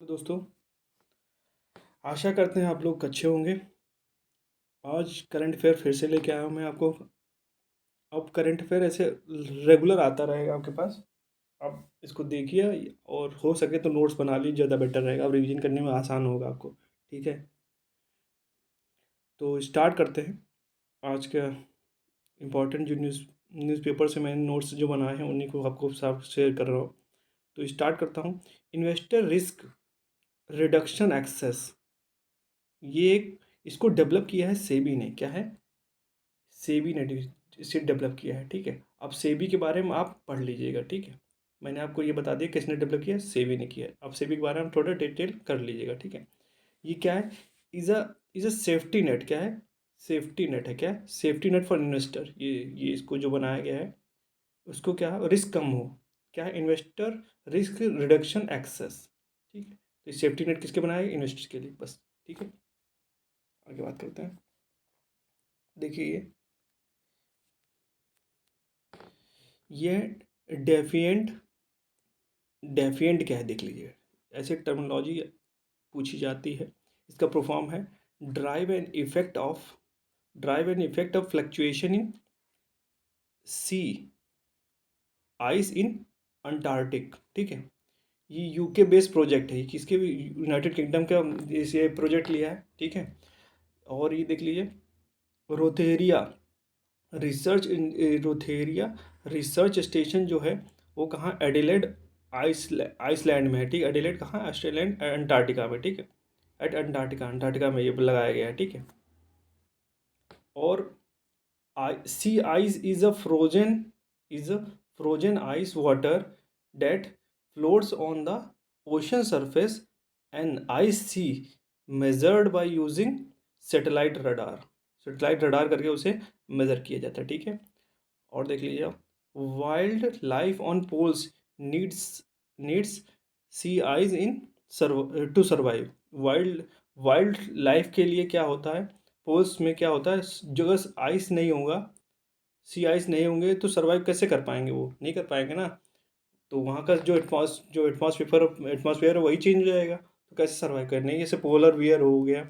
तो दोस्तों, आशा करते हैं आप लोग अच्छे होंगे। आज करंट अफेयर फिर से लेके आया हूँ मैं आपको। अब करंट अफेयर ऐसे रेगुलर आता रहेगा आपके पास। आप इसको देखिए और हो सके तो नोट्स बना लीजिए, ज़्यादा बेटर रहेगा। अब रिवीजन करने में आसान होगा आपको। ठीक है, तो स्टार्ट करते हैं। आज का इम्पोर्टेंट जो न्यूज़पेपर से मैंने नोट्स जो बनाए हैं उन्हीं को आपको साथ शेयर कर रहा हूँ। तो स्टार्ट करता हूँ। इन्वेस्टर रिस्क रिडक्शन एक्सेस, ये एक इसको डेवलप किया है सेबी ने। क्या है? सेबी ने इसे डेवलप किया है। ठीक है, अब सेबी के बारे में आप पढ़ लीजिएगा। ठीक है, मैंने आपको ये बता दिया किसने डेवलप किया है, सेबी ने किया है। अब सेबी के बारे में थोड़ा डिटेल कर लीजिएगा। ठीक है, ये क्या है? Is a safety net. क्या है? सेफ्टी नेट है। क्या है? Safety net for investor. ये इसको जो बनाया गया है उसको क्या है, रिस्क कम हो। क्या है? Investor risk reduction access. ठीक है, तो सेफ्टी नेट किसके बनाया है? इन्वेस्टर के लिए बस। ठीक है, आगे बात करते हैं। देखिए ये डेफिएंट डेफिएंट क्या है देख लीजिए। ऐसे टर्मिनोलॉजी पूछी जाती है। इसका प्रोफॉर्म है drive an effect of fluctuation in sea ice in Antarctic. ठीक है, ये यूके बेस्ड प्रोजेक्ट है। ये किसके भी, यूनाइटेड किंगडम का ये प्रोजेक्ट लिया है। ठीक है, और ये देख लीजिए रोथेरिया रोथेरिया रिसर्च स्टेशन जो है वो कहाँ, एडिलेड आइसलैंड में है। ठीक है, एडिलेड कहाँ, ऑस्ट्रेलैंड अंटार्कटिका में। ठीक है, एट अंटार्कटिका में ये लगाया गया है। ठीक है, और sea ice is a frozen ice water that floats on the ocean surface and ice sea measured by using satellite radar. Satellite radar करके उसे मेज़र किया जाता है। ठीक है, और देख लीजिए आप, wild life on poles needs needs sea ice in to survive. Wild wild life के लिए क्या होता है, पोल्स में क्या होता है, जगह आइस नहीं होगा, सी आइस नहीं होंगे तो सर्वाइव कैसे कर पाएंगे? वो नहीं कर पाएंगे ना। तो वहाँ का जो एटमॉस्फेयर है वही चेंज हो जाएगा, तो कैसे सर्वाइव करने? जैसे पोलर वियर हो गया,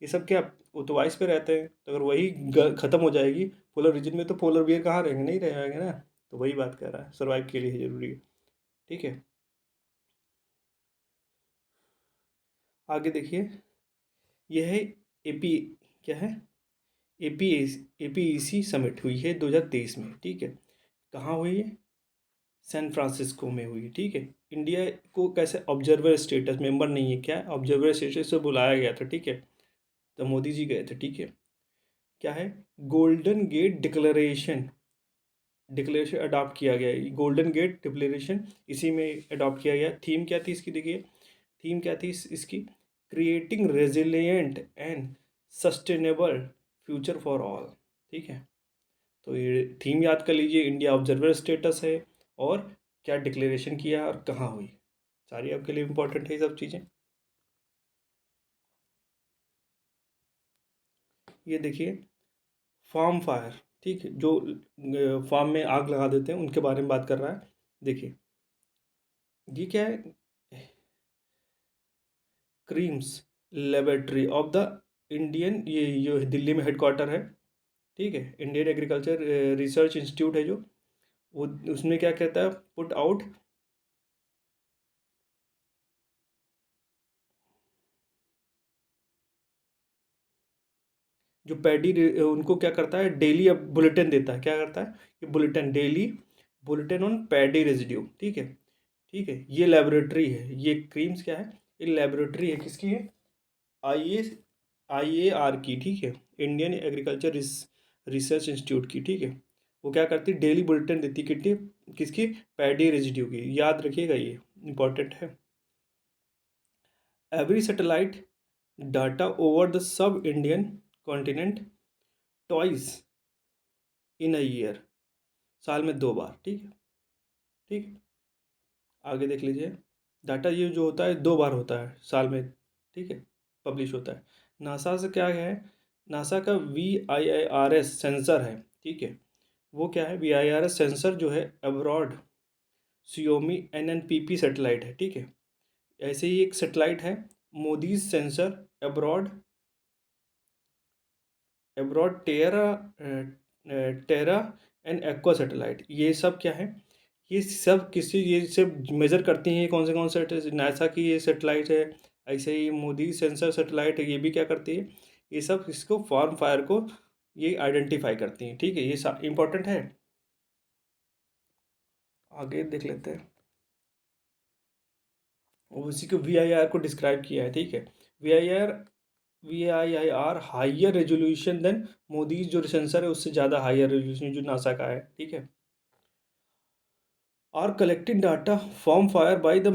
ये सब क्या, वो तो आइस पे रहते हैं। तो अगर वही ख़त्म हो जाएगी पोलर रीजन में, तो पोलर वियर कहाँ रहेंगे? नहीं रहेंगे ना। तो वही बात कर रहा है, सर्वाइव के लिए ज़रूरी है। ठीक है, आगे देखिए। यह है एपी क्या है, एपी एपीईसी समिट हुई है 2023 में। ठीक है, कहाँ हुई है? सैन फ्रांसिस्को में हुई। ठीक है, इंडिया को कैसे ऑब्जर्वर स्टेटस, मेंबर नहीं है, क्या ऑब्जर्वर स्टेटस से बुलाया गया था। ठीक है, तो मोदी जी गए थे। ठीक है, क्या है, गोल्डन गेट डिक्लेरेशन अडॉप्ट किया गया है। गोल्डन गेट डिक्लेरेशन इसी में अडॉप्ट किया गया। थीम क्या थी इसकी? देखिए थीम क्या थी इसकी, creating resilient and sustainable future for all. ठीक है, तो ये थीम याद कर लीजिए, इंडिया ऑब्जर्वर स्टेटस है, और क्या डिक्लेरेशन किया और कहाँ हुई। सारी आपके लिए इम्पोर्टेंट है ये सब चीज़ें। ये देखिए फार्म फायर। ठीक है, जो फार्म में आग लगा देते हैं उनके बारे में बात कर रहा है। देखिए ये क्या है, creams laboratory of the Indian, ये जो दिल्ली में हेडक्वार्टर है। ठीक है, इंडियन एग्रीकल्चर रिसर्च इंस्टीट्यूट है जो, वो उसमें क्या कहता है, पुट आउट जो पैडी उनको क्या करता है, डेली अब बुलेटिन देता है। क्या करता है? ये bulletin, daily bulletin on paddy residue. ठीक है, ठीक है, ये लेबोरेटरी है। ये क्रीम्स क्या है, ये लेबोरेटरी है। किसकी है? आई ए IAR की। ठीक है, इंडियन एग्रीकल्चर रिसर्च इंस्टीट्यूट की। ठीक है, वो क्या करती है, डेली बुलेटिन देती है। कितनी? किसकी? पैडी रेजिड्यू की। याद रखिएगा, ये इंपॉर्टेंट है। Every satellite data over the sub Indian continent twice in a year, साल में 2 बार। ठीक है, ठीक है, आगे देख लीजिए। डाटा ये जो होता है 2 बार होता है साल में। ठीक है, पब्लिश होता है। नासा से क्या है, नासा का VIRS सेंसर है। ठीक है, वो क्या है, VIRS सेंसर जो है अब्रॉड Xiaomi NNPP सैटेलाइट है। ठीक है, ऐसे ही एक सेटेलाइट है MODIS sensor aboard aboard Terra and Aqua satellite. ये सब क्या है, ये सब मेजर करती हैं कौन से नासा की ये सेटेलाइट है। ऐसे ही मोदी सेंसर सेटेलाइट है, ये भी क्या करती है, ये सब इसको फॉर्म फायर को ये आइडेंटिफाई करती हैं। ठीक है, ये इंपॉर्टेंट है। आगे देख लेते हैं। उसी को VIR को डिस्क्राइब किया है। ठीक है, VIR VIR higher resolution than MODIS जो सेंसर है उससे ज़्यादा हाइयर रेजोल्यूशन जो नासा का है। ठीक है, are collecting data from fire by the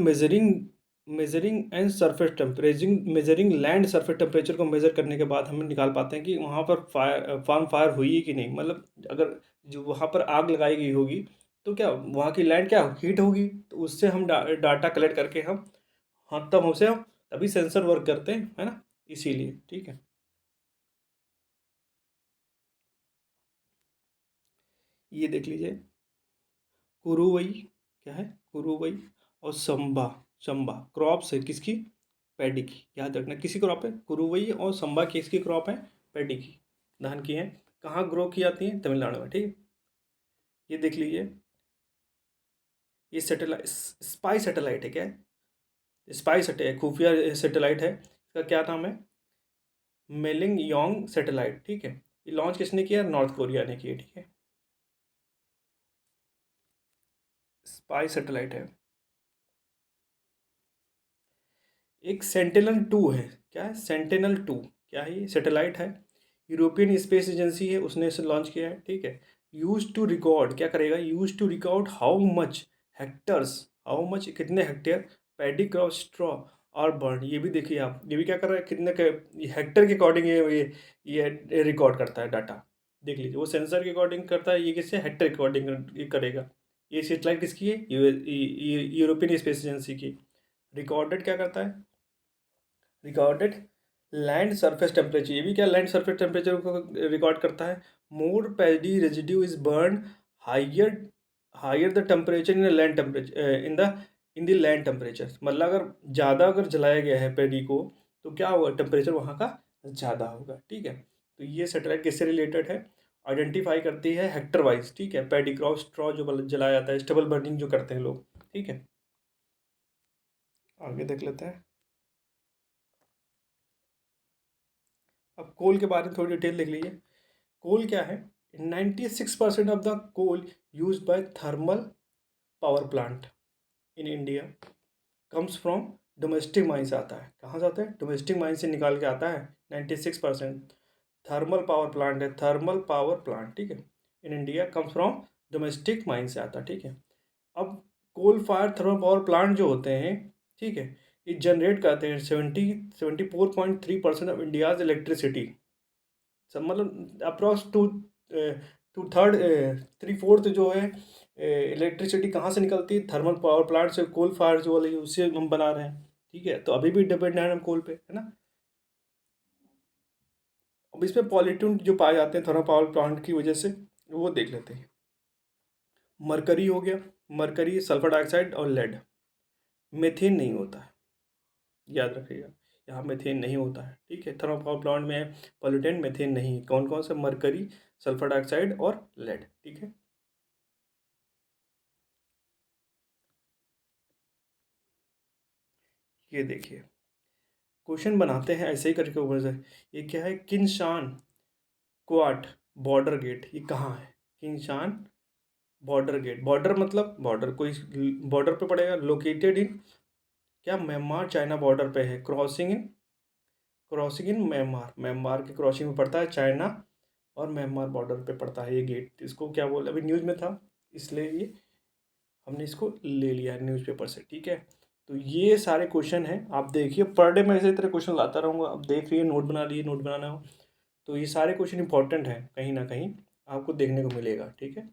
measuring and surface temperature, measuring land surface temperature को मेजर करने के बाद हम निकाल पाते हैं कि वहाँ पर फॉर्म फायर हुई है कि नहीं। मतलब अगर जो वहाँ पर आग लगाई गई होगी तो क्या वहाँ की लैंड क्या हीट होगी, तो उससे हम डाटा कलेक्ट करके हम, हाँ तब हमसे हम तभी सेंसर वर्क करते हैं, है ना, इसीलिए। ठीक है, ये देख लीजिए कुरुवई, क्या है कुरुवई और संबा। संबा क्रॉप्स है किसकी, पैडी की। याद रखना किसी क्रॉप है, कुरुवई और संबा किसकी क्रॉप है, पैडी की, धान की है। कहाँ ग्रो की जाती है, तमिलनाडु में। ठीक है, ये देख लीजिए, ये सेटेलाइट स्पाई सेटेलाइट है, क्या है स्पाई सेटेलाइट, खुफिया सेटेलाइट है। इसका क्या नाम है, मेलिंग योंग सेटेलाइट। ठीक है, ये लॉन्च किसने किया, नॉर्थ कोरिया ने किया। ठीक है, स्पाई सेटेलाइट है। एक सेंटिनल 2 है, क्या है सेंटिनल 2, क्या है ये सेटेलाइट है, यूरोपियन स्पेस एजेंसी है, उसने इसे लॉन्च किया है। ठीक है, यूज टू रिकॉर्ड, क्या करेगा, use to record how much hectares, how much कितने हेक्टेयर पैडी क्रॉप स्ट्रॉ और बर्न। ये भी देखिए आप, ये भी क्या कर रहा है, हेक्टर के अकॉर्डिंग ये रिकॉर्ड करता है डाटा। देख लीजिए, वो सेंसर के अकॉर्डिंग करता है, ये किससे हेक्टर के अकॉर्डिंग ये करेगा। ये सेटेलाइट किसकी है, यूरोपियन स्पेस एजेंसी की। रिकॉर्डेड क्या करता है, रिकॉर्डेड लैंड सरफेस टेम्परेचर, ये भी क्या लैंड सरफेस टेम्परेचर को रिकॉर्ड करता है। More paddy residue is burn higher higher the temperature in land temperature in the land temperature. मतलब अगर ज़्यादा अगर जलाया गया है पैडी को तो क्या होगा, टेम्परेचर वहाँ का ज़्यादा होगा। ठीक है, तो ये सेटेलाइट किससे रिलेटेड है, आइडेंटिफाई करती है हेक्टर वाइज। ठीक है, पैडी क्रॉप स्ट्रॉ जो जलाया जाता है, स्टेबल बर्निंग जो करते हैं लोग। ठीक है, आगे देख लेते हैं। अब कोल के बारे में थोड़ी डिटेल देख लीजिए। कोल क्या है, 96% of the coal use by thermal power plant in India comes from domestic mine से आता है। कहाँ से आता है, डोमेस्टिक माइन से निकाल के आता है। 96% थर्मल पावर प्लांट है, थर्मल पावर प्लांट। ठीक है, in India comes from domestic mine से आता है। ठीक है, अब coal fire thermal power plant जो होते हैं, ठीक है, ये जनरेट करते हैं 74.3% ऑफ इंडियाज इलेक्ट्रिसिटी। सब मतलब अप्रॉक्स टू थर्ड 3/4 जो है इलेक्ट्रिसिटी कहाँ से निकलती है, थर्मल पावर प्लांट से। कोल फायर जो वाली उससे हम बना रहे हैं। ठीक है, तो अभी भी डिपेंड है हम कोल पे, है ना। अब इसमें पॉल्यूटेंट जो पाए जाते हैं थर्मल पावर प्लांट की वजह से, वो देख लेते हैं। मरकरी हो गया, मरकरी, सल्फर डाइऑक्साइड और लेड। मेथेन नहीं होता है, याद रखिएगा, यहाँ मेथेन नहीं होता है। ठीक है, थर्मल पावर प्लांट में पॉल्यूटेंट मेथेन नहीं। कौन कौन सा, मरकरी, सल्फर डाइऑक्साइड और लेड। ठीक है, ये देखिए क्वेश्चन बनाते हैं ऐसे ही करके ऊपर से। ये क्या है, किनशान क्वाट बॉर्डर गेट, ये कहाँ है, किनशान बॉर्डर गेट। बॉर्डर मतलब बॉर्डर, कोई बॉर्डर पे पड़ेगा। लोकेटेड इन, क्या म्यांमार चाइना बॉर्डर पे है। क्रॉसिंग इन म्यांमार, म्यांमार की क्रॉसिंग में पड़ता है चाइना और म्यांमार बॉर्डर पे पड़ता है ये गेट। इसको क्या बोल, अभी न्यूज़ में था इसलिए ये हमने इसको ले लिया है न्यूज़पेपर से। ठीक है, तो ये सारे क्वेश्चन हैं, आप देखिए पर डे मैं इसी तरह क्वेश्चन लाता रहूँगा। अब देख रही है, नोट बना लिए, नोट बनाना हो तो ये सारे क्वेश्चन इंपॉर्टेंट हैं, कहीं ना कहीं आपको देखने को मिलेगा। ठीक है,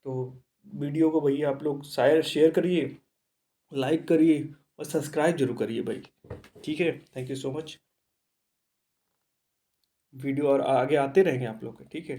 तो वीडियो को भैया आप लोग शायद शेयर करिए, लाइक करिए और सब्सक्राइब जरूर करिए भाई। ठीक है, thank you so much. Video और आगे आते रहेंगे आप लोग के। ठीक है।